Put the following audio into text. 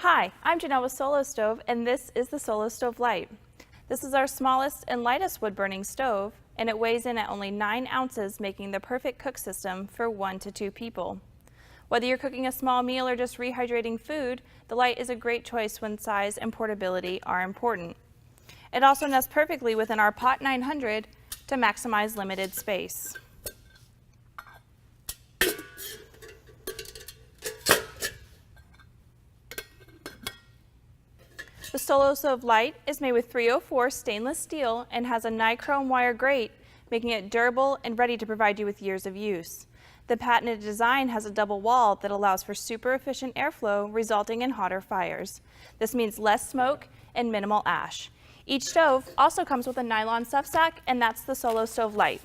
Hi, I'm Janelle with Solo Stove, and this is the Solo Stove Lite. This is our smallest and lightest wood-burning stove, and it weighs in at only 9 ounces, making the perfect cook system for 1 to 2 people. Whether you're cooking a small meal or just rehydrating food, the Lite is a great choice when size and portability are important. It also nests perfectly within our Pot 900 to maximize limited space. The Solo Stove Lite is made with 304 stainless steel and has a nichrome wire grate, making it durable and ready to provide you with years of use. The patented design has a double wall that allows for super efficient airflow, resulting in hotter fires. This means less smoke and minimal ash. Each stove also comes with a nylon stuff sack, and that's the Solo Stove Lite.